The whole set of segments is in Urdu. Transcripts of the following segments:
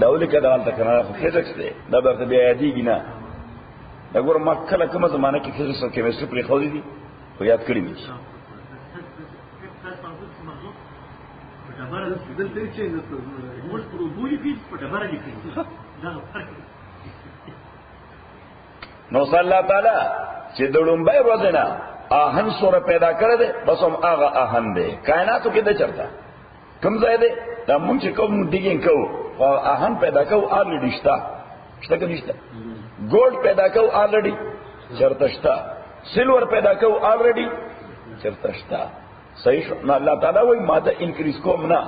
دا ولې کدا حالت کنه فزکس دی دا به بیا یادېږي نه دا ګور ما کله کومه زمانه کې فزکس او کیمستري پرې خو دي خو یاد کړی مې نو صلی الله تعالی چې د لومبای ورځې آهن سوره پیدا کړی دی بس هم هغه آهن دی کائناتو کې د چرته کوم ځای دی دا مونږ چې کوم ډیګینګ کوو او آهن پیدا کوو آلریډي شته که نشته ګولډ پیدا کوو آلریډي چرته شته سلور پیدا کوو آلریډي چرته شته صحیح شو نو الله تعالی وایي ماده انکریز کوم نه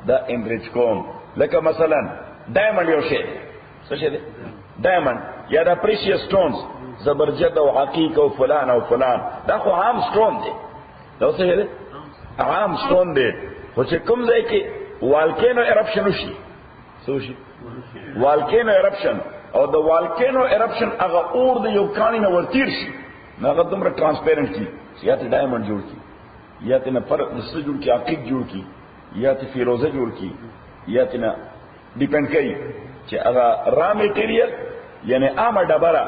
دا انریچ کوم لکه مثلا ډایمنډ یو شی څه شی دی ډایمنډ یا دا پریشیس سټونز زبرجد او عقیق او فلان او فلان دا خو عام سټون دی دا څه دی عام سټون دی خو چې کوم ځای کې والکینو ایرپشن وشي څه وشي والکینو ایرپشن او د والکینو ایرپشن هغه اور د یو کانی نه ورتیر شي هغه دومره ترانسپیرنٹ کی یا ته ډایمنډ جوړ کی یا ته نه پر نسل جوړ کی عقیق جوړ کی یا ته فیروزه جوړ کی یا ته نه ډیپند کوي چې هغه را میټیریل یعنی عامه ډبره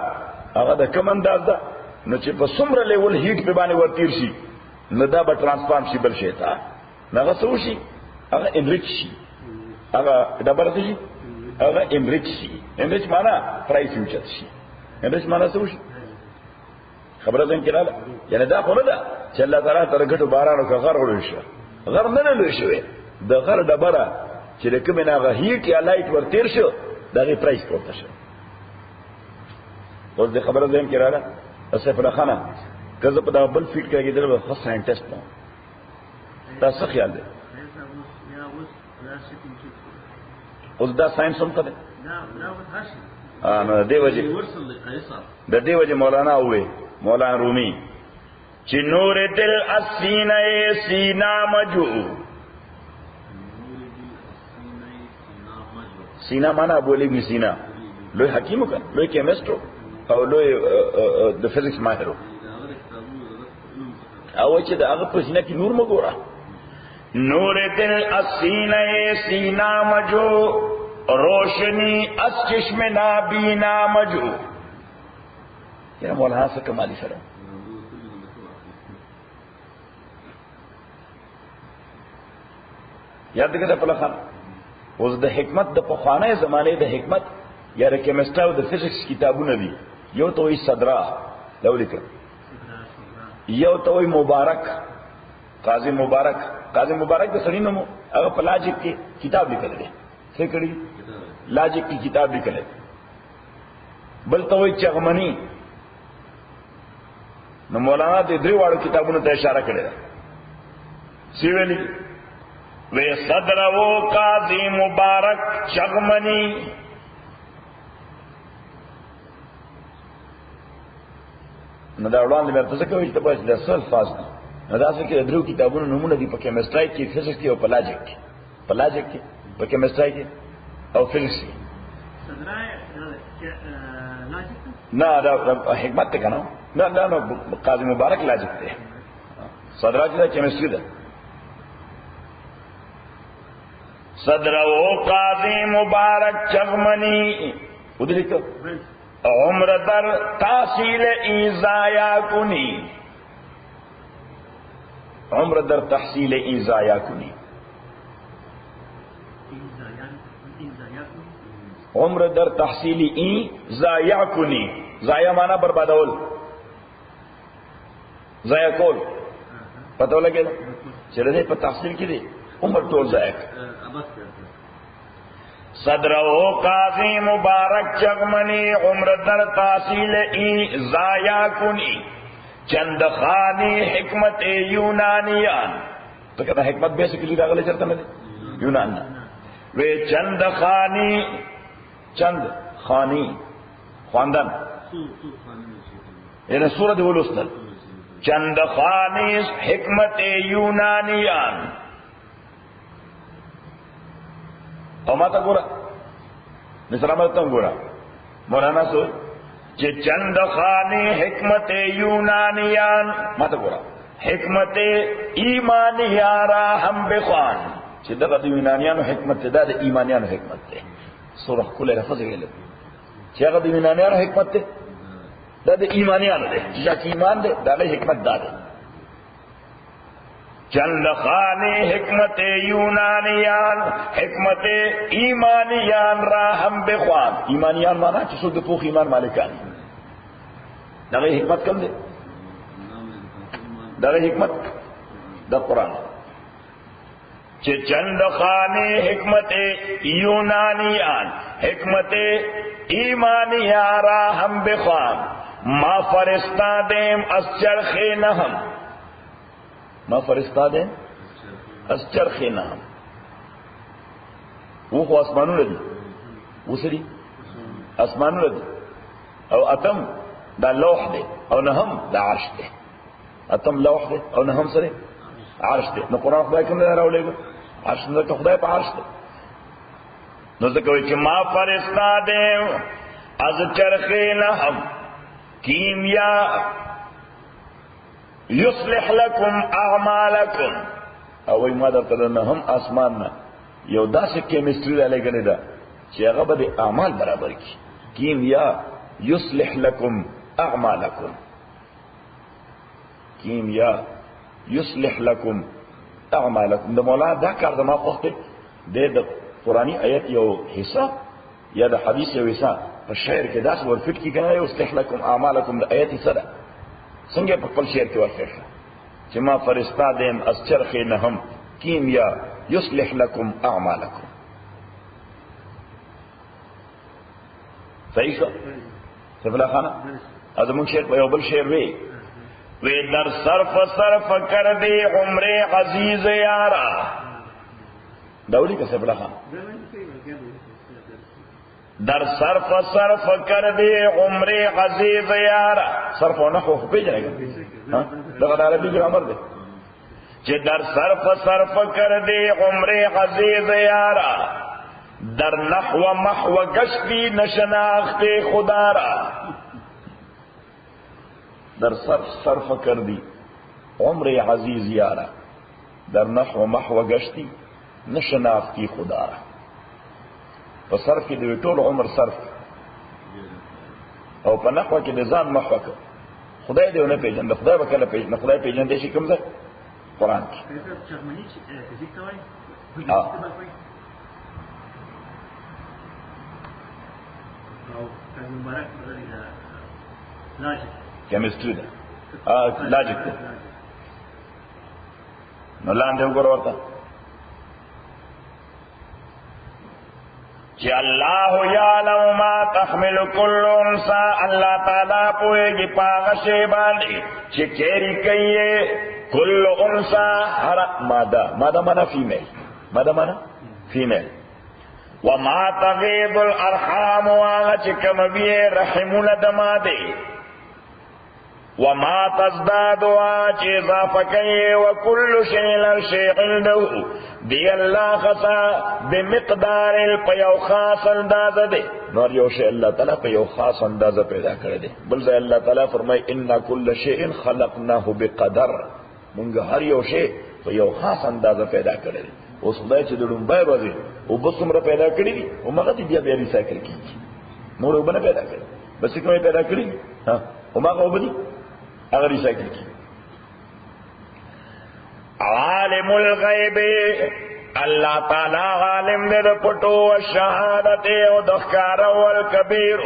هغه د کوم انداز ده نو چې په څومره لیول هیټ په باندې ورتیر شي نو دا به ترانسفارم شي بل شي ته هغه څه وشي هغه انریچ شي هغه ډبره شي هغه انریچ شي انریچ معنا پرایس اوچت شي انریچ معنا څه وشي خبره ده کړه یعنی دا خو نه ده چې الله تعالی تر ګټو بارانو کا غر وړي شي غر نه لوي شوی د غر ډبره چې کومه هغه هیټ یا لایټ ورتیر شو دغه پرایس پورته شي اوس د خبره زم کې رااله اسف الله خانه کله په دا بل فیټ کېږي دغه خاص ساينټیسټ نو تاسو خیال دی اوس دا ساينس هم کړه نو دی وجه د دې وجه مولانا وې مولانا رومي چې نور دل اسینه سینا مجو سینا معنا بولی می سینا لوی حکیمو کن لوی کیمسټرو او لوی د فزکس ماهرو او چې دا هغه په سینه کې نور مګورا نور دل اسینه سینا مجو روشنی اس چشم نابینا مجو یا مولانا سے کمالی سره یاد کړه په لخوا اوس د حکمت د پخوانه زمانه د حکمت یا د کیمستري او د فزکس کتابونه دي یو ته وي صدرا لولیک یو ته وي مبارک قاضي مبارک د سړي نوم هغه په لاجیک کې کتاب لیکل دي څه کړي لاجیک کی کتاب لیکل دي بل ته وي چغمنی نو مولانا د درې واړو کتابونو ته اشاره کړې ده سی ویلي وی صدر و قاضی مبارک چغمنی نو دا وړاندې مرته څه کوي چې په دې سل فاز نو دا څه کې درو کتابونو نمونه دي په کیمستري کې فزکس کې او په لاجیک کې په کیمستري کې او فزکس کې نه دا حکمت ته کنه نه قاضی مبارک لاجیک ته صدرا چې کیمستري ده صدر و قاضی مبارک چغمنی ادھر عمر در تحصیل ایزایا کنی عمر در تحصیل ایزایا کنی عمر در تحصیل ایزایا کنی زایا مانا بربادول زایا کول پتہ لگے چلے دے پر تحصیل کی دے عمر ټول ځای صدر و قاضی مبارک چغمنی عمر در تحصیل ای ضایع کنی چند خانی حکمت یونانیان تو کہتا حکمت بیسیکلی راغلے چرتا میں یونان وے چند خانی خواندن یعنی سورت ولوستل چند خانی حکمت یونانیان او ما تا گورا مثلا ما تا گورا مولانا سو چې چند خانی حکمت یونانیان ما تا گورا حکمت ایمانیان را هم بخوان چې دغه یونانیانو حکمت ده د ایمانیانو حکمت ده سورہ کل لفظ ویل چې هغه د یونانیانو حکمت دی دا د ایمانیانو دی چې ایمان دی دا له حکمت دا دی چند خانی حکمت یونانیان حکمت ایمانیان را هم بخوان ایمانیان مانا چې څوک د پوخ ایمان مالکان دا حکمت کم دی دا حکمت دا قرآن چې چند خانی حکمت یونانیان حکمت ایمانیان را هم بخوان ما فرستادیم از چرخ نهم ما فرستادیم از چرخ نهم وہ خو اسمانونه دي وسري اسمانونه دي او اتم دا لوح دی او نهم دا عرش دی اتم لوح دی او نهم سره عرش دی نو قرآن خدای کوم نه راولېګو عرش نه ته خدای په عرش دی نو ځکه وایي چې ما فرستادیم از چرخ نهم کیمیا یصلح لکم اعمالکم او وی ما درته نهم اسمان نه یو داسې کیمستري را لګلې ده چې هغه به د اعمال برابر کی کیمیا یصلح لکم اعمالکم کیمیا یصلح لکم اعمالکم د مولا دا کار د ما خوښته د قرآنی آیت یو حصہ یا د حدیث یو حصہ په شعر کې داس ورفټ کی کنه یصلح لکم اعمالکم د آیت سره څنګه په خپل شعر کې ورفټ چې ما فرستا دیم از چرخ نهم کیمیا یصلح لکم اعمالکم صحیح شو سفلا خانه از مونږ شعر په یو بل شعر وی در صرف کر دے عمر عزیز یارا دولی کا سفلا خانه در صرف کر دے عمر عزیز یارا صرف و نحو خو پیجنے گا لغت عربی گرامر دے کہ در صرف کر دے عمر عزیز یارا در نحو محو گشتی نشناخت خدا را در صرف کر دی عمر عزیز یارا در نحو محو گشتی نشناختی خدا را په صرف کې د ټول عمر صرف او په نحو کې د ځان محو کړ خدای دې نه پیژنده خدای به کله پیژنده خدای پیژنده شي کوم ځای قرآن کې کیمستری ده لاجیک ده نو لاندې وګوره ورته کہ اللہ یعلم ما تحمل کل انسا اللہ تعالیٰ پوئے گی پاغشے باندی کہ کیری کئیے کل انسا ہر مادہ مادہ مانا فیمیل مادہ مانا فیمیل وما تغیض الارحام واغا چکم بیئے رحمون دمادے وما تزداد واغا چی اضافہ کئیے وکل شیل الشیع عنده دی اللہ خصا بمقدار پیو خاص اندازہ دے نور یو شیء اللہ تعالیٰ پیو خاص اندازہ پیدا کرے دے بلزہ اللہ تعالیٰ فرمائے انا کل شیء خلقناه بقدر منگا ہر یو شیء پیو خاص اندازہ پیدا کرے دے اس خدای چې د ډومبای ورځې او بسمره پیدا کړی دي او مغه دې بیا ریسایکل کیږي نور وبنه پیدا کړی بس کومه پیدا کړی ها او مغه وبدي هغه ریسایکل کیږي عالم الغیب اللہ تعالی عالم دے پټو او شهادت او د ښکار او کبیر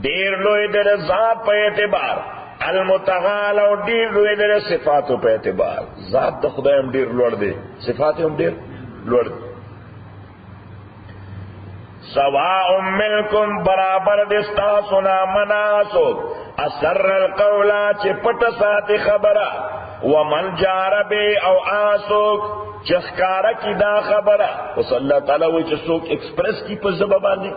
ډیر لوی د ذات په اعتبار المتعال او ډیر لوی د صفاتو په اعتبار ذات د خدای هم ډیر لوړ دی صفات هم ډیر لوړ دي سواء منکم برابر دستا سنا مناسو اثر القول چې پټ ساتي خبره ومن جار به او آسوک چخکارا کی دا خبره وصل اللہ تعالیٰ وی چه سوک ایکسپریس کی پر زبا باندے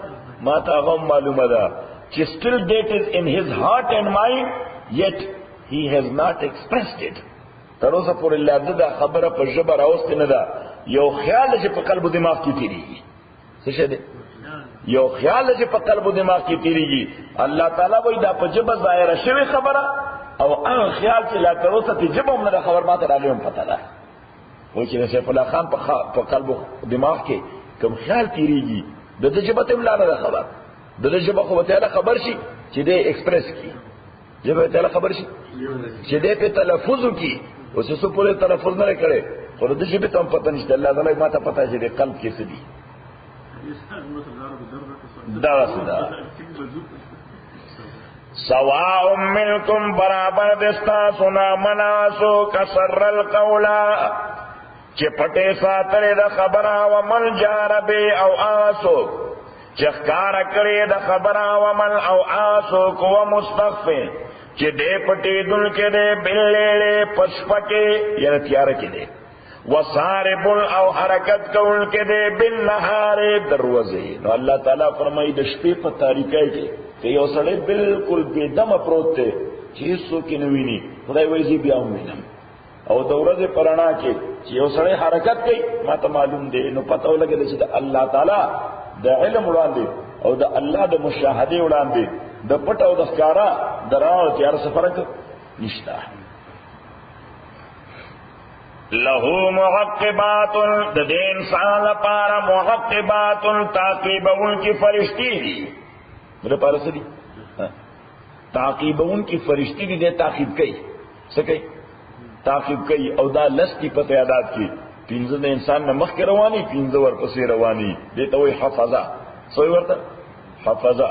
ما تا غم معلوم دا چه still that is in his heart and mind yet he has not expressed it تروسا پر اللہ دا خبره پر زبا راوست ندا یو خیال چه پر قلب و دماغ کی تیری گی سشے دے یو خیال چه پر قلب و دماغ کی تیری گی اللہ تعالیٰ وی دا پر زبا ظاہر شوی خبره او ان خیال چه لا تروسا تی زبا من دا خبر ما تا راگیم پتا دا وہی کہ سیف اللہ خان پا قلب و دماغ کے کم خیال تیریگی د دې جبه ته ملاله خبر د دې جبه خو ته خبر شي چې د ایکسپریس کی جبه ته خبر شي چې دې په تلفظ کی اوس څه په تلفظ نه کړي خو د دې په تم پته نشته الله تعالی ما ته پته چې د قلب کې څه دي دا صدا سواء منکم برابر دستا سنا مناسو کسر القولا چې پټه ساتره د خبره او مل جاربه او آسو چې ښکار کړي د خبره او مل او آسو کو مستخفه چې دې پټې دل کې دې بللې پشپکه یا تیار کې دې وصارب او حرکت کول کې دې بالنهار دروازه نو الله تعالی فرمایي د شپې په تاریکۍ کې چې یو سړی بالکل بے دم پروت دی چې هیڅ کې نه ویني خدای وایي زی بیا وینم او د ورځې پرانا کې چې یو سړی حرکت کوي ما ته معلوم دی نو پته ولګي چې الله تعالی د علم وړاندې او د الله د مشاهده وړاندې د پټ او د ښکارا دراو چې هر څه فرق نشته له معقبات د دې انسان لپاره معقبات تعقیبون کی فرشتي دي میرے پارا سے دی تعقیبون کی فرشتی دی دے تعقیب کئی سکی تعقیب کئی او دا لستی پتہ یادات کی پینزه د انسان نه مخ کې رواني پینزه ورپسې رواني دته وي حفظه سوې ورته حفظه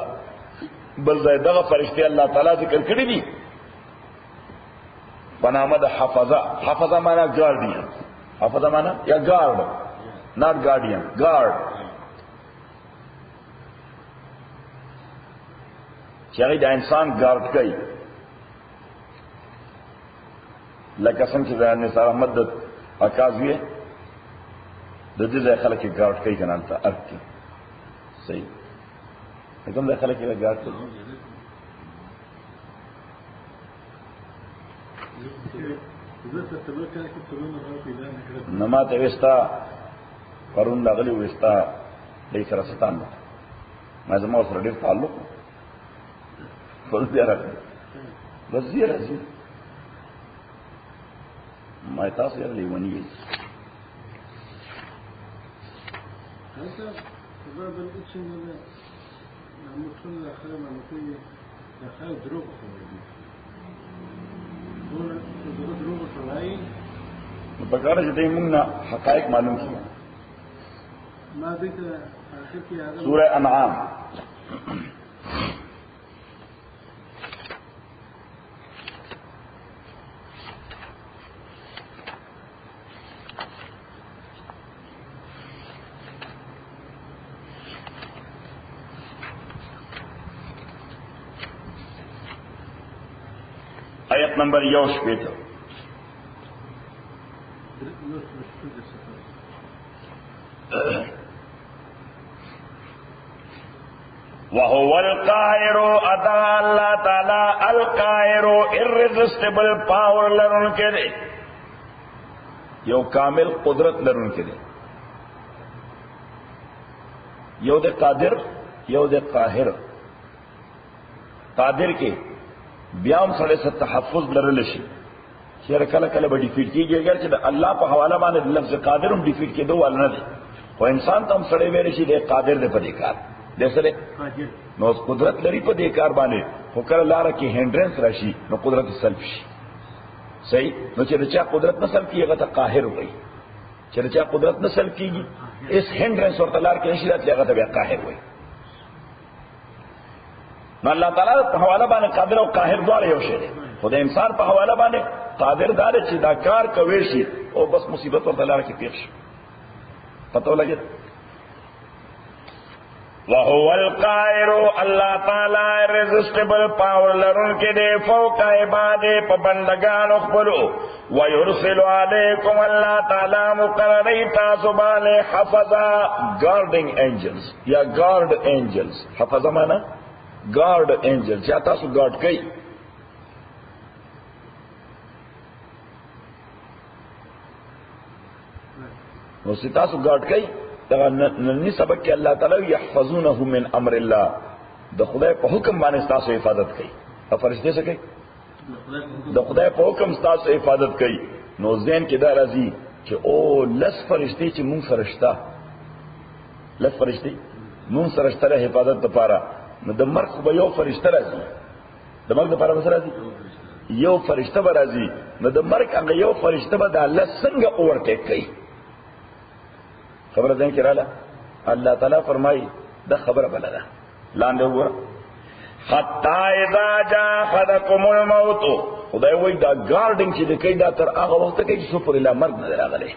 بل ځای دغه فرشتي الله تعالی ذکر کړی دي بنامه د حفظه حفظه معنا ګارډین حفظه معنا یا ګارډ ناٹ ګارډین ګارډ چې هغه د انسان ګارډ کوي لکه څنګه چې د نثار احمد د اکاذوی د دې ځای خلک ګارډ کوي کنه ته ارتي صحیح کوم ځای خلک ګارډ کوي نما ته وستا پرون دغلی وستا دې سره ستان ما زما سره ډېر تعلق بس زیارت بس زیارت ما تاسو یې لیونی یې هذا باب الاتشن ولا نعمل اخر ما نقول دخل دروغ دروغ صلاحي بقاره چې دې موږ حقایق معلوم شي ما ذکر اخر کې هذا سوره انعام آیت نمبر 1 وهو القاهر ادا اللہ تعالی القاهر irresistible power لرون کے دے یو کامل قدرت لرون کے دے یو دے قادر یو دے قاهر قادر کے بیام سره ست تحفظ لرل شي چې کله کله به ډیفیټ کیږي اگر چې الله په حواله باندې لفظ قادرم ډیفیټ کېدو ول نه دي خو انسان ته هم سره ویل شي د قادر د پدې کار د سره نو قدرت لري په دې کار باندې خو کله لار کې هندرنس راشي نو قدرت سلب شي صحیح نو چې چا قدرت نه سلب کیږي ته قاهر وي چې چا قدرت نه سلب کیږي اس هندرنس ورته لار کې نشي راتلی هغه ته قاهر وي نو الله تعالی په حواله باندې قادر او قاهر دواړه یو شی دي خدای انسان په حواله باندې قادر دار چې دا کار کوي شي او بس مصیبت ورته لار کې پیښ شي پته ولګي وهو القاهر الله تعالی irresistible power لرون کې دی فوق عباده په بندگانو خپلو ويرسل علیکم الله تعالی مقرری تاسو باندې حفظا guarding angels یا guard angels حفظا معنا گارڈ اینجل چا تاسو گارڈ کئی نو سی تاسو گارڈ کئی ننی سبق کہ اللہ تعالی یحفظونه من امر اللہ د خدای په حکم باندې تاسو حفاظت کئی فرشتے سے کئی د خدای په حکم تاسو حفاظت کئی نو ذہن کې دا راځي چې او لس فرشتي چې مونږ فرشتہ لس فرشتي مون سرشتره حفاظت لپاره نو د مرګ به یو فرشته راځي د مرګ لپاره به راځي یو فرشته به راځي نو د مرګ هغه یو فرشته به د الله څنګه اورټیک کوي خبره ده کړه الله تعالی فرمایي د خبره بلده لاندې وګوره حتا اذا جاء احدكم الموت خدای وایي دا ګارډینګ چې د کوي دا تر هغه وخت کې چې سپور اله مرګ نه راغلی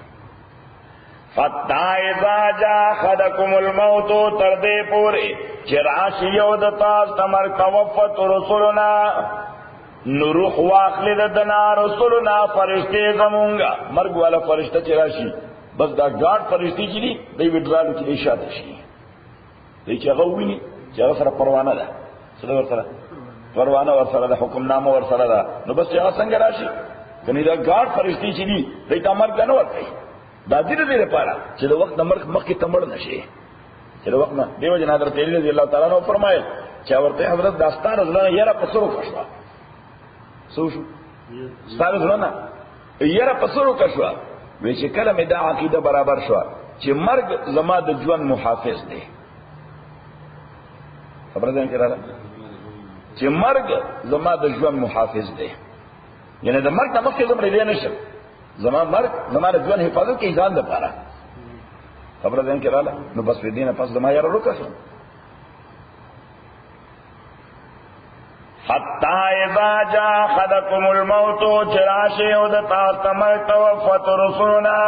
حتا اذا جاء احدكم الموت تر دې پورې چې راشي یو د تاسو تمر توفت رسولنا نروح واخلی دنا رسولنا فرشتے زمونگا مرگ والا فرشتہ چې راشي بس دا ګارډ فرشتي چې دي دوی وډرالو کې اشاره شي دوی چې هغه ویني چې هغه سره پروانه ده څه ورسره پروانه ورسره ده حکم نامه ورسره ده نو بس هغه څنګه راشي کني دا ګارډ فرشتي چې دي دوی ته مرګ نه ورکړي دا دې لپاره چې د وخت د مرګ مخکې تمړ نشي چې د وخت نه دیو جن حضرت علی رضی الله تعالی عنہ فرمایل چې ورته حضرت داستان زړه یې را پسرو کښوا سوشو ستاره زړه یې را پسرو کښوا وی چې کله مې دا عقیده برابر شو چې مرګ زما د ژوند محافظ دی خبره ده کړه چې مرګ زما د ژوند محافظ دی یعنی د مرګ نه مخکې زما لري نشم زما مرګ زما د ژوند حفاظت کې ځان لپاره خبره ده کړه نو بس په دینه پس زما یاره روکه حتی اذا جاء احدكم الموت چراشی او دتا تمر توفت رسولنا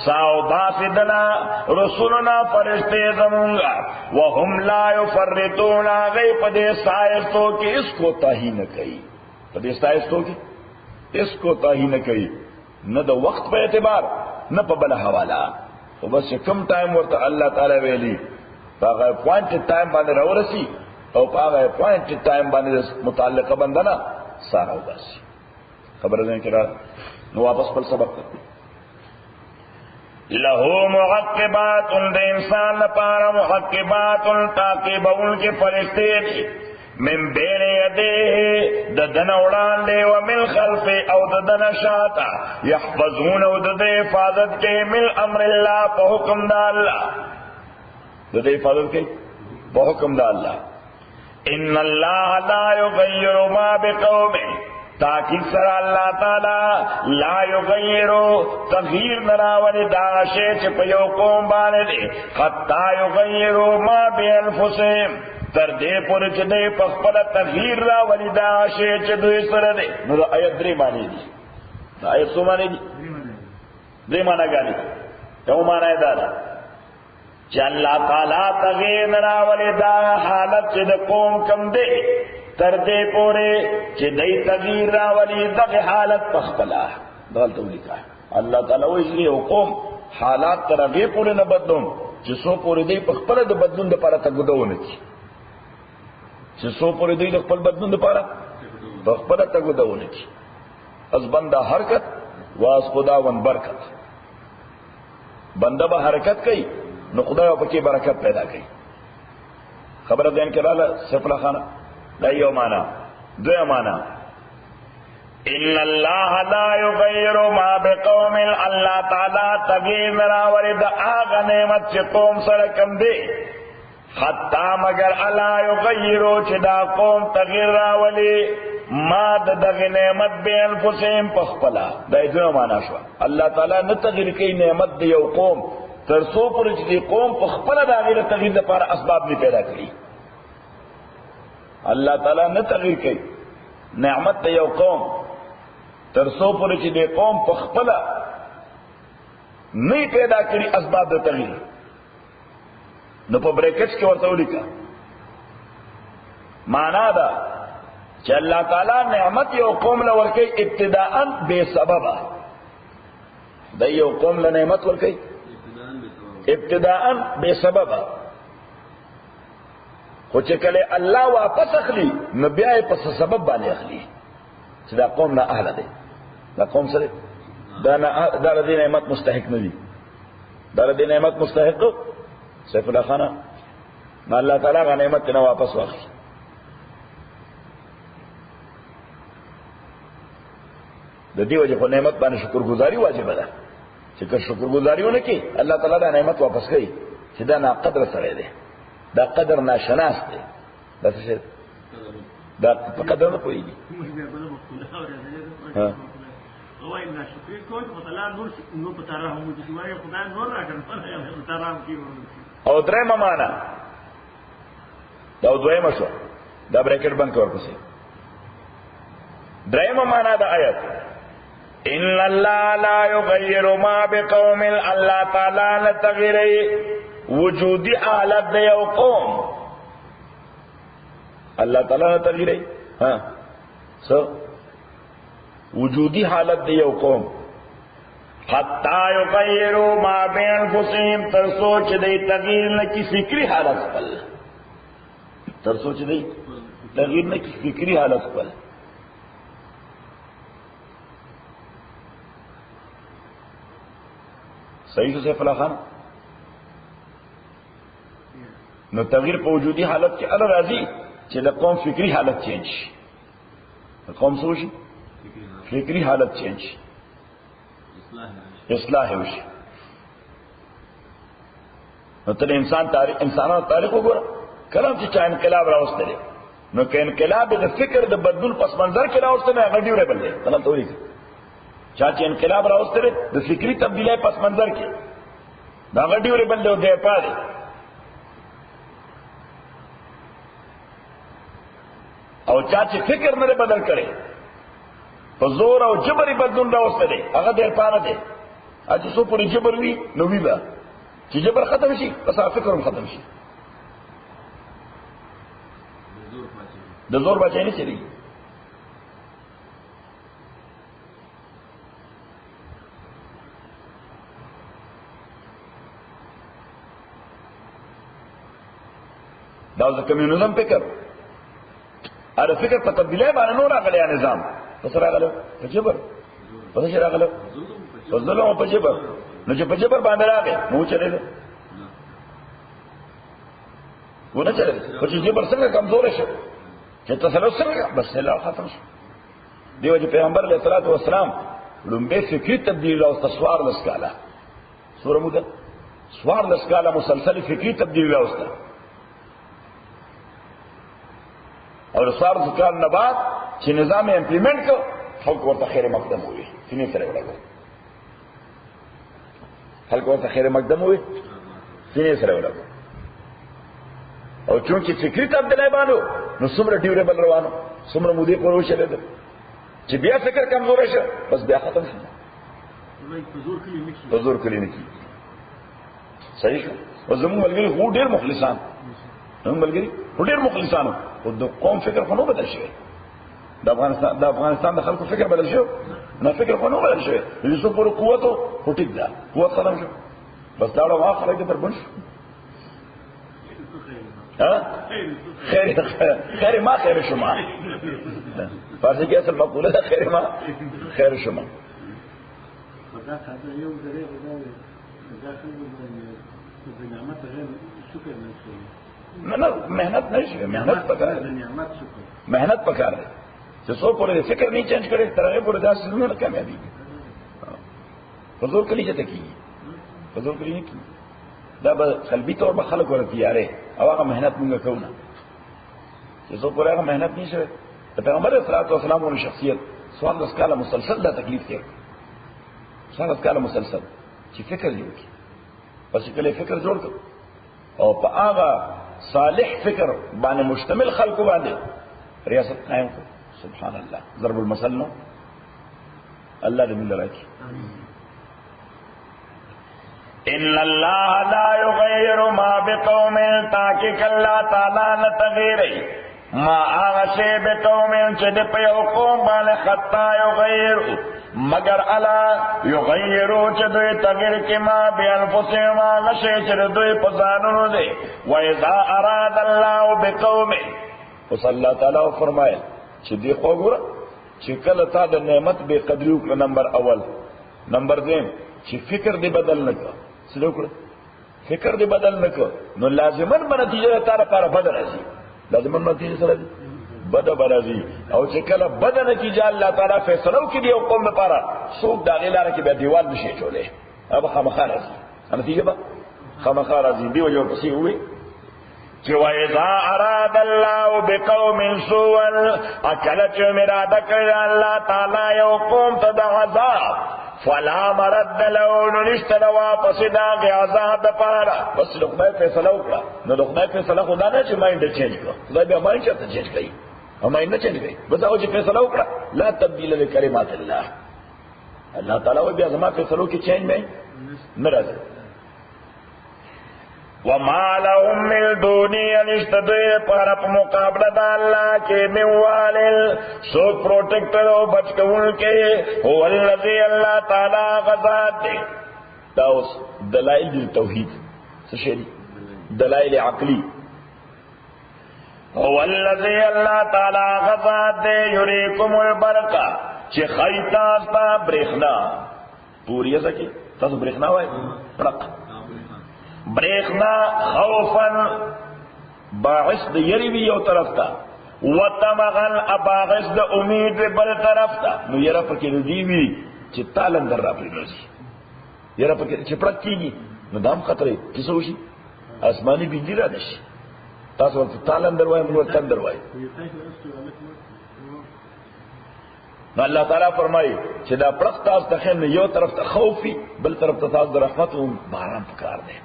ساو باسدنا رسولنا فرشتے زمونگا وهم لا يفرطون غی پدے سائستو کی اس کو تاہی نہ کئی پدے سائستو کی اس کو تاہی نہ کئی نہ دا وقت پہ اعتبار نہ پا بلا حوالا تو بس کم ٹائم ورطا اللہ تعالی ویلی فاغا پوائنٹ ٹائم باندے رو رسی او پاگا پوائنٹ ٹائم باندې متعلقه بندنا سارا وباسي خبره ده کړه نو واپس پر سبق له معقبات د انسان لپاره معقبات تعقيبون کې فرشتي من بين يديه ددن وړاندې او من خلف او ددن شاته يحفظون او د حفاظت کې من امر الله په حکم د الله د حفاظت کې په حکم د الله ان اللہ لا یغیر ما بقوم تاکہ سر اللہ تعالی لا یغیر تغییر نراولی داشے چپیو قوم بانے دے حتی یغیر ما بانفسهم تر دے پر چدے پخپل تغییر راولی داشے چدوی سر دے نو دا آیت دری مانی دی دا آیت سو مانی دی دری مانا گانی تو مانا ہے دادا چې الله تعالی تغیر نراولی دا حالت چې د قوم کم دی تر دې پورې چې دای تغیر راولی دغه حالت پخپلا دلته ولیکا الله تعالی وایي یو قوم حالات تر دې پورې نه بدلون چې سو پورې دې پخپل د بدلون لپاره تګدونه کی چې سو پورې دې خپل بدلون لپاره پخپل تګدونه کی از بنده حرکت واس خداوند برکت بنده به حرکت کوي نو خدای په کې برکت پیدا کوي خبره دین کې رااله سفلا خانه دا یو معنا دوی معنا ان الله لا یغیر ما بقوم الله تعالی تغیر راوړي د هغه نعمت چې قوم سره کم دی حتی مگر الا یغیرو چې دا قوم تغیر راولي ما دغه نعمت به انفسهم پخپلا دا دوی معنا شو الله تعالی نه تغیر کوي نعمت دی یو قوم ترسو پر چې قوم په خپل د غیر تغییر لپاره اسباب نه پیدا کړي الله تعالی نه تغییر کوي نعمت د یو قوم ترسو پر چې قوم په خپل نه پیدا کړي اسباب د تغییر نو په بریکټ کې ورته ولیکا معنا دا چې الله تعالی نعمت یو قوم لور کوي ابتداء بے سبب د یو قوم له نعمت ور کوي ابتداء بے سبب خو چې کله الله واپس اخلي نو بیا یې په سبب باندې اخلي چې دا قوم نه اهل دی دا قوم سره دا د نعمت مستحق نه دي دا د نعمت مستحق سیف الله خانه نو الله تعالی غ نعمت نه واپس واخلي د دې وجه په نعمت باندې شکرګزاري واجب ده چې که شکرګزاري ونه کی الله تعالی دا نعمت واپس کوي چې دا ناقدر سره دی دا قدر ناشناس دی دا څه دا په قدر نه پوهېږي وای نه شکر کوم خدای نور په ترحم دي وای خدای نور راکړي په ترحم کې او درېمه معنا دا دویمه شو دا بریکټ بند کړ پسې درېمه معنا دا آیت ان الله لا يغير ما بقوم الله تعالی لا تغير وجودي حالت د یو قوم الله تعالی لا تغير ها سو وجودی حالت دی یو قوم حتی یغیروا ما بین انفسهم تر سوچ دی تغییر نہ کی فکری حالت پر تر سوچ دی تغییر نہ کی فکری حالت پر صحیح سے فلا خان نو تغییر په وجودی حالت کې ال راضی چې د قوم فکری حالت چینج شي قوم سوچي فکری حالت چینج اصلاح وشي نو ته انسانانو تاریخ وګوره کله چې چا انقلاب راوستلی نو که انقلاب د فکر د بدلون پس منظر کې راوستلی هغه ډیوریبل دی غلط ولیکه چا چې انقلاب راوستلی د فکري تبدیلی پس منظر کې دا هغه ډیوریبل دی او دی پاتې او چا چې فکر نه بدل کړي په زور او جبري بدلون راوستلی هغه ډېر پانه دی چې څو پورې جبر وي نو وي به چې جبر ختم شي بس فکر هم ختم شي د زور بچی نه چلی دا د کمیونیزم فکر اره فکر په تبدیلی باندې نور راغلی نظام پس راغلو په جبر پس راغلو په ظلم او په جبر نو چې په جبر باندې راغی نو چلے ونه چلے په چې جبر څنګه کمزور شو چې تسلط څنګه بس الله ختم شو دیو چې پیغمبر علیه الصلاۃ والسلام لومبه فکری تبدیل او تسوار لسکاله سوره موده سوار لسکاله مسلسل فکری تبدیل راوسته اور سار ذکر نه بعد چې نظام امپلیمنٹ کو خلق ورته خیر مقدم وي سینې سره ولاګو خلق ورته خیر مقدم وي سینې سره ولاګو او چونکې فکری تبدیلی باندې نو څومره ډیوریبل روانو څومره مودې پورې وشلېده چې بیا فکر کمزور شي بس بیا ختم شي په زور کلی نه کېږي صحیح شو او زموږ ملګري خو ډېر مخلصان زموږ ملګري خو ډېر مخلصان او د قوم فکر خو نو بدل شوی د افغانستان د خلکو فکر بدل شو نه فکر خو نو بدل شوی د څو پورې قوت خو ټیک ده قوت ختم شو بس دا ډول واخ خلک در بن شو خیر ما خیر شما فارسی کې اصل مقوله ده خیر ما خیر شما خدا خاطر یو ځای خدا د نعمت غیر شکر نه کوي نه محنت نشي محنت پکار دی محنت پکار دی چې څو پورې فکر نه چینج کړي تر هغه پورې داسې نه کامیابی حضور کلی چې تکي حضور کلی نه کی دا به قلبي تور به خلک ورته یاره او هغه محنت مونږ کوو نه چې څو پورې هغه محنت نشي د پیغمبر صلی الله علیه وسلم شخصیت سوال د سکاله مسلسل دا تکلیف کوي سوال د سکاله مسلسل چې فکر جوړ کړي پس کله فکر جوړ کړي او په هغه صالح فکر باندې مشتمل خلق باندې ریاست قائم کو سبحان الله ضرب المثل نو الله دې موږ راکړي ان الله لا يغير ما بقوم تاکي الله تعالی نه تغیر ما هغه بقوم چې د په یو قوم باندې خطا يغير مگر الا یغیرو چې دوی تغیر کې ما بانفسهم هغه شی چې دوی په ځانونو دي و اذا اراد الله بقوم وصلی الله تعالی فرمایل چې دی خو ګوره چې کله تا د نعمت به قدر وکړه نمبر اول نمبر دویم چې فکر دی بدل نه کړ څه وکړه فکر دی بدل نه کړ نو لازمن نتیجه تا لپاره بدل راځي لازمن نتیجه سره بد برازي او چې کله بد نتیجه الله تعالی فیصلو کې دی او قوم لپاره څوک دا غلاره کې به دیوال نشي چولې ابا خامخا راځي نتیجه به خامخا راځي دی وجه پسې وي چې وَإِذَا أَرَادَ اللَّهُ بِقَوْمٍ سُوءًا اکل چې اراده کړی الله تعالی یو قوم ته د عذاب فلا مرد له نشته واپس دا عذاب د پاره بس د خدای فیصله وکړه نو د خدای فیصله خدا نه چې مایند چینج کړه خدای به مایند چاته چینج کوي او مایند چینج کوي بس هغه چې فیصله وکړه لا تبديل لکلمات الله الله تعالی و بیا زما فیصلو کې چینج نه راځي وما لهم من دوني انشتدوی پر په مقابله د الله کې موالل سو پروټیکټر او بچکول کې هو الذی الله تعالی غزاد دی دا اوس دلائل د توحید څه شي دلائل عقلی هو الذی الله تعالی غزاد دی یریکم البرقا چې خیتا استا برېخنا پوری ځکه تاسو برېخنا وای پړق برېخنا خوفن باعث د یری وی یو طرف تا وتمغل باعث د امید بل طرف تا نو یره پکې دی وی چې تالندر را پریږي یره پکې چې پړک کیږي نو دام خطرې کیسو شي آسماني بجلی را نشي تاسو ورته تالندر وای موږ تندر وای نو الله تعالی فرمایي چې دا پړک تاسو ته خیم یو طرف ته خوفي بل طرف ته تاسو د رحمت او باران پکار دی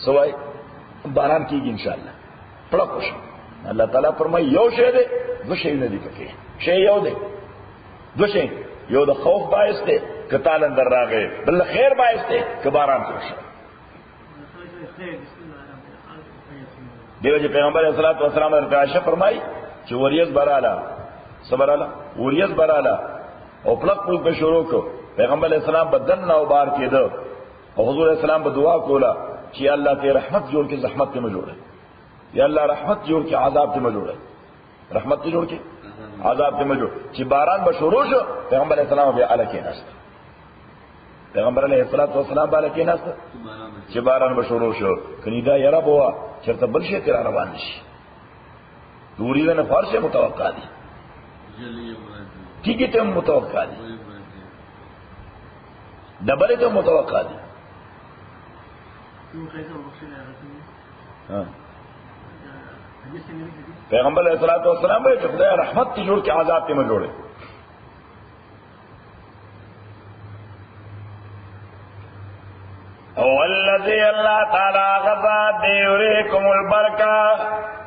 سوای باران کیږي ان شاء الله پړک وشي الله تعالی فرمایي یو شی دی دو شی نه دی پکې she you the do she you the خوف باعث دی کتال اندر راغې بل خیر باعث دی ک باران وشي دیو چې پیغمبر علیه الصلاۃ والسلام حضرت عائشہ فرمایي چې وریز براله صبراله وریز براله او پړک په شروع کو پیغمبر علیه السلام بدن او بار کېده او حضور علیہ السلام به دعا کوله چې الله ته رحمت جوړ کې زحمت ته مجوړه یا الله رحمت جوړ کې عذاب ته مجوړه رحمت ته جوړ کې عذاب ته مجوړ چې باران به شروع شو پیغمبر علیہ السلام بیا الکه ناست پیغمبر علیہ الصلوۃ والسلام به الکه ناست چې باران به شروع شو کني دا یاره بوا چرته بل شي تر روان شي دوری نه فارشه متوقع دي ٹھیک ته متوقع دي دبره ته متوقع دي پیغمبر علیہ الصلوۃ والسلام به خدای رحمت ته جوړ کې عذاب ته مجوړه او الذی الله تعالی غضب یریکم البرکا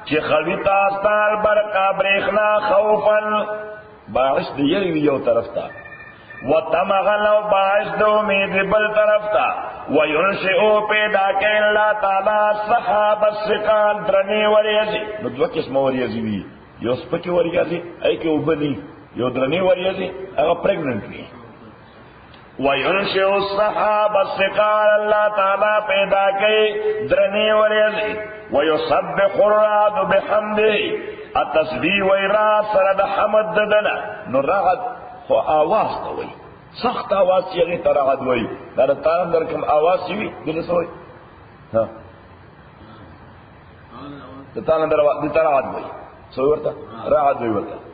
چې خویتا استال برکا برېخنا خوفن باعث دی یری یو طرف تا وتمغل باعث د امید بل طرف تا وینشئو پیدا کړي الله تعالی صحاب الثقال درنی وریزي نو دوه قسم وریزي وی یو سپکی وریزي ای کې وبني یو درنی وریزي هغه پریګننټ وی وینشئو الصحاب الثقال الله تعالی پیدا کړي درنی وریزي ويسبح الرعد بحمده التسبيح ويرا سره د حمد ددنه نو رعد خو آواز ته وای سخت آواز یې ته رعد وای دا تارم در کوم آواز وی دغه سوې ها د تارم در د رعد وای سو ورته رعد وای ورته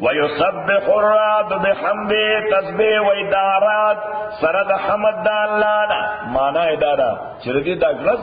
ويسبح الرعد بحمده تسبيح ويدارات سره د حمد د الله نه معنا اداره چې دې د غلط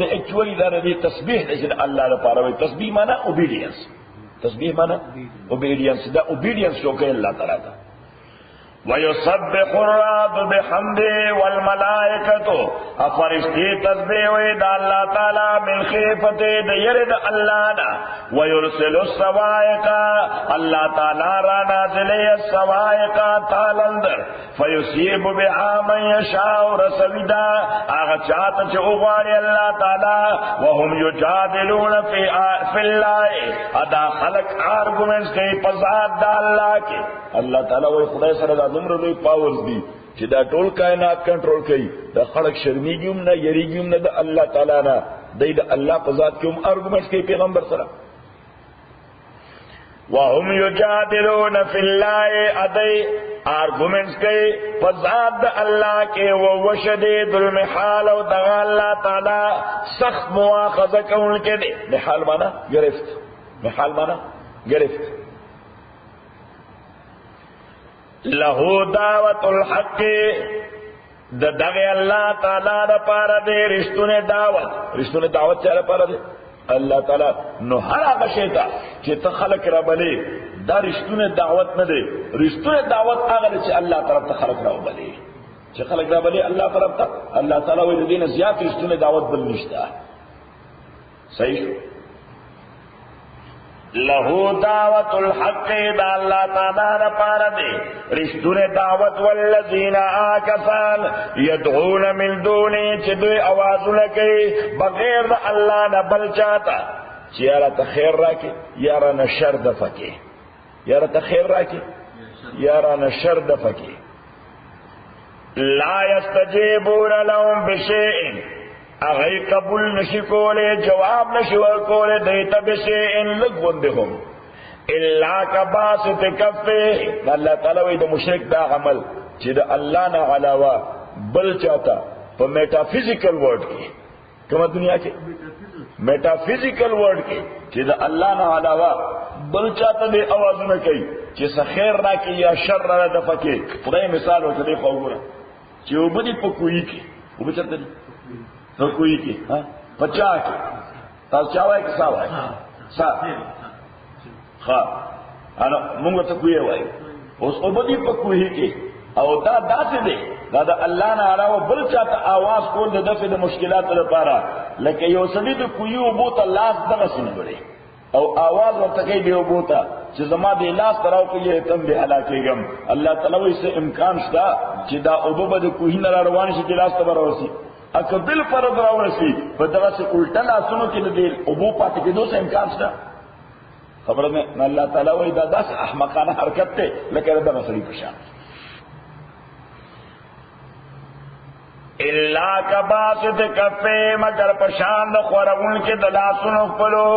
دې اکچوالي دا دې تسبیح دې الله لپاره وي تسبیح معنا اوبیډینس تسبیح معنا اوبیډینس دا اوبیډینس شو کوي الله تعالی ته ويسبح الرعد بحمده والملائكه افرشتي تسبيح ويد الله تعالى من خيفته يرد الله نا ويرسل الصواعق الله تعالى را نازل الصواعق تالندر فيصيب بها من يشاء رسودا اغه چاته چې وغواړي الله تعالی وهم يجادلون في الله ادا خلق ارګومنټس کوي په ذات د الله کې الله تعالی وي خدای سره دومره لوی پاورز دي چې دا ټول کائنات کنټرول کوي دا خلق شرمېږي نه یریږي نه د الله تعالی نه د الله په ذات کې هم ارګومنټس کوي پیغمبر سره وهم یجادلون فی الله ادای ارګومنټس کوي په ذات د الله کې او وشدید المحال او د الله تعالی سخت مؤاخذه کوونکی دی محال معنا گرفت محال معنا گرفت له دعوت الحق د دغه الله تعالی لپاره دې رښتونه دعوت چا لپاره دې الله تعالی. نو هر هغه شی ته چې ته خلق را بلې دا رښتونه دعوت نه دی. رښتونه دعوت هغه چې الله طرف ته خلق را بلې، چې خلق را بلې الله طرف ته. الله تعالی وایي دې نه زیات رښتونه دعوت بل نشته. صحیح شو. له دعوت الحق دا اللہ تعالیٰ دا پارا دے رشتون دعوت والذین آکسان یدعون من دونی چی دوی آوازو لکی بغیر دا اللہ نا بل چاہتا چی یارا تا خیر راکی یارا نا شر دفکی، یارا تا خیر راکی یارا نا شر دفکی. لا یستجیبون لهم بشیئن اغی قبول نشی کولے جواب نشی ورکولے دیتا بشیئن لگوندهم اللہ کا باسط کفے. اللہ تعالیٰ وی دا مشرک دا عمل چی دا اللہ نا علاوہ بل چاہتا پا میٹافیزیکل ورڈ کی کما دنیا کے میٹافیزیکل ورڈ کی چی دا اللہ نا علاوہ بل چاہتا دے آوازو نہ کئی چی سا خیر را کی یا شر را دفع کی. خدای مثال ہوتا دے خواہورا چی او بدی پا کوئی کی او بچرتا دی تو کوئی کی پچا کی تاز چاوائی کسا وائی سا خواه انا مونگا تا کوئی وائی اس عبدی پا کوئی کی او دا سے دے دا اللہ نا علاوہ بل چاہتا آواز کول دا دفع دا مشکلات دا پارا لیکن یو سلی دا کوئی عبوتا لاس دغسی نبڑے او آواز ورتکی دے عبوتا چی زما دے لاس تراؤ کہ یہ تم بے حلاکی گم. اللہ تعالیٰ اسے امکان شتا چی دا عبوبا دا کوئی نرا روانی شی لاس تبراوسی اکر بل فرد راورسی بدغا سے الٹا لاسونو کی دل ابو پاتے کے دو سے امکان شتا. خبر میں اللہ تعالیٰ وی دا سے احمقانہ حرکت تے لکہ ردا مسئلی پشان اللہ کا باسط کفے مگر پشاند خورون کے دلاسونو پلو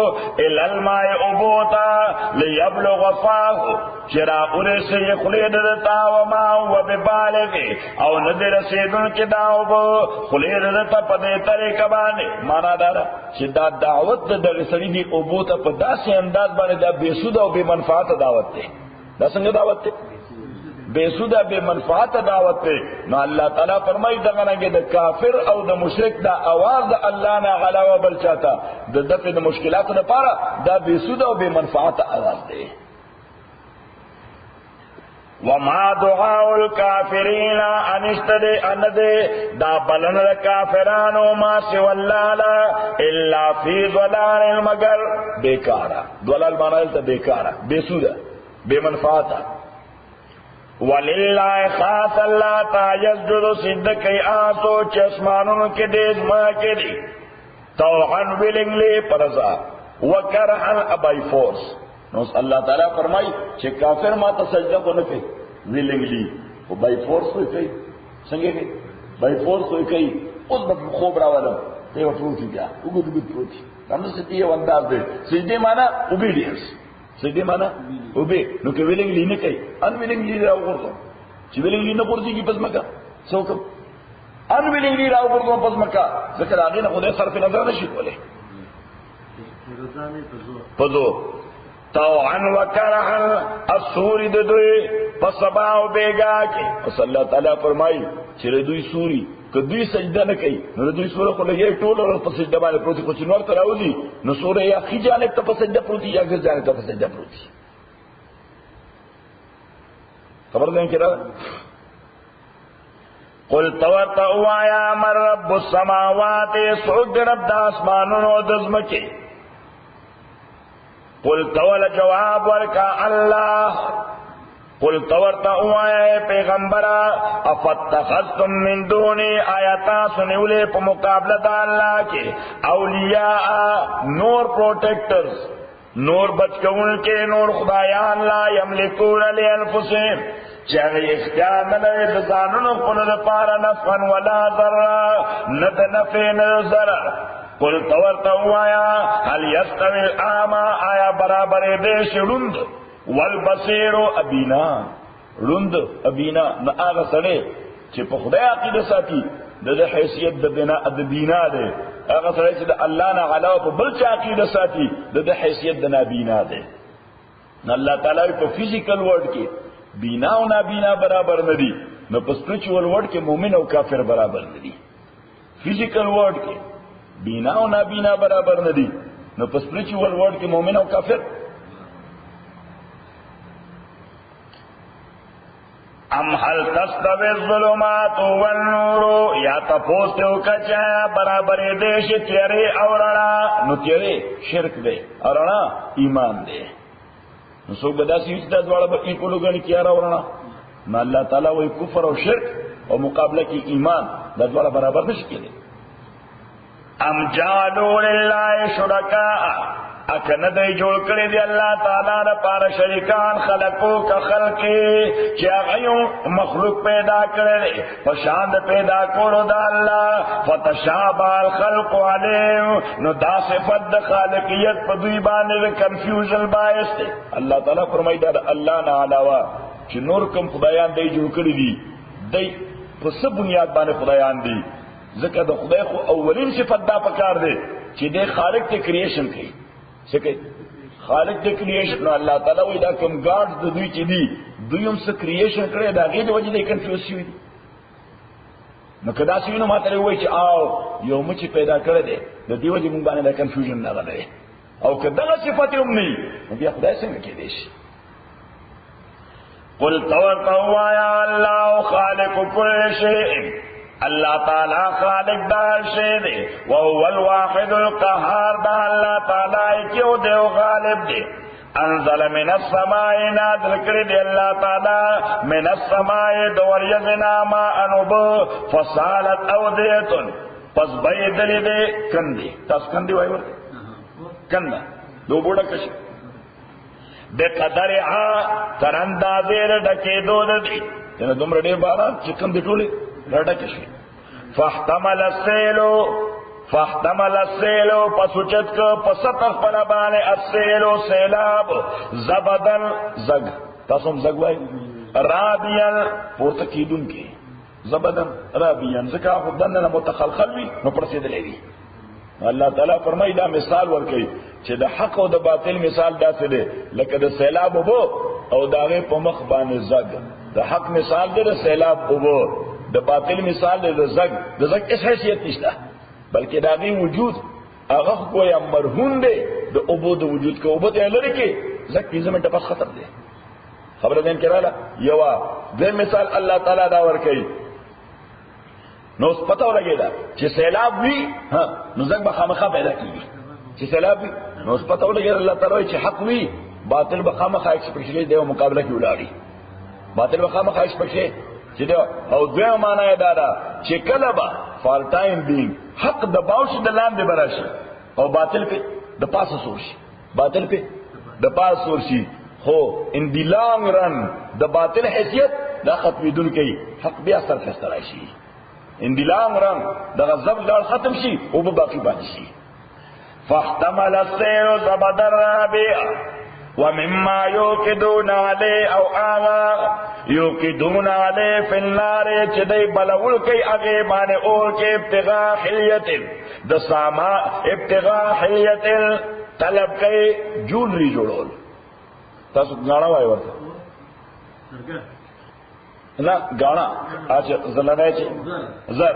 الالماء ابوتا لیبلغ فاہو چرا ارے سے یہ خلید دتا وما ہوا ببالغی او ندر سیدن کے داو خلید دتا پدے طریقہ بانے مانا دارا چی دا دعوت دا رسلی دی ابوتا پدا سے انداز بانے دا بے سود و بے منفعات دعوت تے دا سنگ دعوت تے بے سودہ بے منفعات دعوت تے. نو اللہ تعالیٰ فرمائی دغنگے دا کافر او دا مشرک دا آواز دا اللہ نا علاوہ بل چاہتا دا دفع دا مشکلات دا پارا دا بے سودہ و بے منفعات آواز دے. وما دعاء الكافرین انشتدے اندے دا بلن دا کافرانو ما سوى اللہ الا فی ضلال مگر بیکارا. ضلال مانا تا بیکارا بے سودہ بے منفعاتا. وَلِلَّهِ خاص اللہ تا یسجد صدقی آسو چسمانوں کے دیز ماں کے دی توحن ویلنگلی پرزا وکرحن بائی فورس. نوز اللہ تعالیٰ فرمائی چھے کافر ما تا سجدہ کو نکے ویلنگلی وہ بائی فورس ہوئی کئی سنگے گئی بائی فورس ہوئی کئی اس بات خوب راولا تیو پروتی کیا اگد پروتی ہم سے تیو انداز دے. سجدے مانا اوبیڈینس سجدے مانا اوبے نو کہ ویلنگلی نہ کئی ان ویلنگلی راو کرتا چی ویلنگلی نہ کرتی کی پس مکہ سوکم ان ویلنگلی راو کرتا پس مکہ ذکر آگے نہ خودے صرف نظر نشی کولے پزو توعن وکرحن السوری ددوئی پس سباو بیگا کے پس اللہ تعالیٰ فرمائی چرے دوی سوری کہ دوی سجدہ نہ کئی نو دوی سورہ کو لگے ٹول اور پس سجدہ بانے پروتی کچھ نور تراؤزی نو سورہ یا خی جانب تا پس سجدہ پروتی یا گھر جانب تا پس سجدہ پروتی. خبر دیں کہ رہا قل تورتا اوایا من رب السماوات سعود رب دا اسمانون و دزمکی. قل تول جواب ورکا اللہ قل تورتا اوایا پیغمبرا افتخذتم من دونی آیتا سنولے پا مقابلت اللہ کے اولیاء نور پروٹیکٹرز نور بچکون کے نور خدایان لا یملکون لی انفسهم چاہی اختیار نلوی دزانون قل دپارا نفعا ولا ذرا ند نفع ند ذرا. قل تورتا اوایا حل یستوی الآما آیا برابر دیش رند والبصیر ابینا رند ابینا نا آغا سڑے چی پا خدای عقیدہ ساتی دا حیثیت دا بینا دے آغا سڑے چی دا اللہ نا علاوہ پا بلچ عقیدہ ساتی دا حیثیت دا نابینا دے. نا اللہ تعالیٰ پا فیزیکل ورڈ کے بینا و نابینا برابر ندی نو په سپریچوال ورډ کې مؤمن او کافر برابر نه دي. فزیکل ورډ کې بینا او نابینا برابر نه دي، نو په سپریچوال ورډ کې مؤمن او کافر. ام هل تستوي الظلمات والنور، یا تاسو ته وکړه برابر دې چې تیرې او رڼا، نو تیرې شرک دی او رڼا ایمان دی. نو څوک به داسې چې د دواړو په ایکولو غني کیاره او رڼا، نو الله تعالی وایي کفر او شرک او مقابله کې ایمان د دواړو برابر نشي کېدی. ام جعلوا لله شرکاء، اکنه دی جوړ کړی دی الله تعالی لپاره شریکان خلقو کا خلقی چې هغه مخلوق پیدا کړی په شان د پیدا کولو د الله، فتشابه الخلق علیهم، نو دا صفت د خالقیت په دوی باندې کنفیوژن باعث دی. الله تعالی فرمایي دا الله نه علاوه چې نور کوم خدایان دی جوړ کړی دي، دی په څه بنیاد باندې خدایان دي؟ ځکه د خدای خو اولین صفت دا پکار دی چې دی خالق ته کریشن کوي. څه کوي؟ خالق د کریشن. نو الله تعالی وایي دا کوم ګاډ د دوی چې دي دوی هم څه کریشن کړی، دا غي د وجې دی کنفیوز شوي دي. نو کدا څه نو ماته وایي چې او یو مچ پیدا کړی دی د دې وجې مونږ باندې دا کنفیوژن نه راغلی، او کدا صفات هم نه نو بیا خدای څنګه کېدی شي؟ قل توقوا یا الله خالق كل شيء، اللہ تعالی خالق دا شے دے، وهو الواحد القہار، دا اللہ تعالی کیوں دے و غالب دے. انزل من السماء، نازل کری دے اللہ تعالی من السماء دوریزنا ما انب، فصالت اودیتن، پس بیدلی دے کندی. تاس کندی وائی ورد کندہ دو بوڑا کشی بے قدر تر اندازے رڈکی دو دی، یعنی دم رڈی بارا چکم دی ٹولی رڈکی شوی. فاحتمل السیلو پسوچت کو پسطف پنبانے السیلو سیلاب زبدن زگ، تاسم زگ وائی رابین پورتکیدن کی، زبدن رابین زکا خودن متخلخلوی نو پرسید لیوی. اللہ تعالیٰ فرمائی دا مثال ورکی چې د حق او د باطل مثال داسې دی لکه د سیلاب اوبو او د هغې په مخ باندې زگ. د حق مثال دی د سیلاب اوبو، د باطل مثال دی د زگ. د زگ اس حیثیت نشته بلکې د هغې وجود هغه گویا مرهون دی د اوبو د وجود که اوبو ته یې لرې کې زگ 15 منټه پس ختم دی. خبره ذهن کې راغله. یوه دویم مثال الله تعالی دا ورکوي، نو اوس پته ولګېده چې سیلاب وي نو زنګ به خامخا پیدا کېږي. چې سیلاب وي نو اوس پته ولګېده الله تعالی وایي چې حق وي باطل به خامخا ایکسپریشن دی او مقابله کې ولاړي، باطل به خامخا ایکسپریشن چې دی. او دویمه معنا یې دا ده چې کله به فار ټایم بینګ حق د باوشي د لاندې به راشي او باطل پې د پاسه سور شي، باطل پې د پاسه سور شي. خو ان دی لانګ رن د باطل حیثیت دا ختمېدونکی حق بیا سرخسته راشي. ان دی لانگ رنگ دا غضب لار ختم شي او به باقی پاتې شي. فاحتمل السیل زبد الرابع ومما یوقدون علی او آغا یوقدون علی فی النار، چې دی بلول کئی اغی بانے اور کے ابتغاء حلیت د ساما ابتغاء حلیت طلب کئی جولری جوڑول. تاسو گانا وائی ورطا نا گانا آج زلنائی چی زر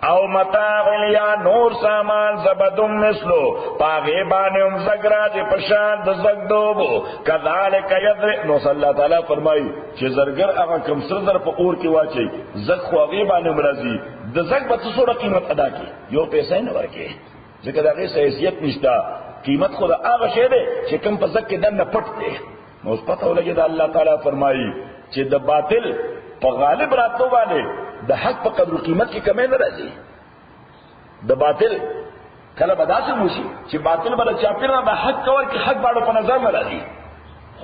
او متاع یا نور سامان زبدم مثلو پاغیبانیم زگرا جی پشان د زگ دوبو کذالک یضرب. نو صلی اللہ تعالیٰ فرمائی چی زرگر اگا کم سردر پا اور کی واچی زگ خواغیبانیم رازی د زگ بتسو را قیمت ادا کی یو پیسہ ہی نور کے ذکر دا غیس حیثیت نشتا، قیمت خود آغا شہدے چی کم پا زگ کے دن پٹ دے. نو اس پتہ ہو لگے دا اللہ تعالیٰ فرمائی چی دا باطل پا غالب راتو والے دا حق پا قدر قیمت کی کمی نہ رازی. دا باطل کلا بدا سے موشی چی باطل بدا چاپیرنا دا حق کور کی حق باڑو پا نظر نہ رازی.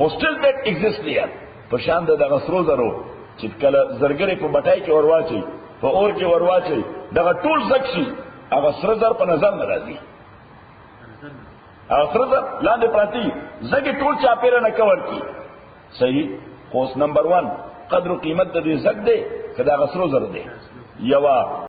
ہوسٹل دیٹ ایگزسٹ لیا پشان دا غسرو زرو چی کلا زرگری پا بٹائی کی وروا چی پا اور کی وروا چی دا ټول زکشی غسر زر پا نظر نہ رازی. غسر زر لاندے پراتی زگی ټول چاپیرنا کور کی صحیح. خوص نمبر 1 قدر و قیمت دے زگ دے کدا غسرو زر دے. یوا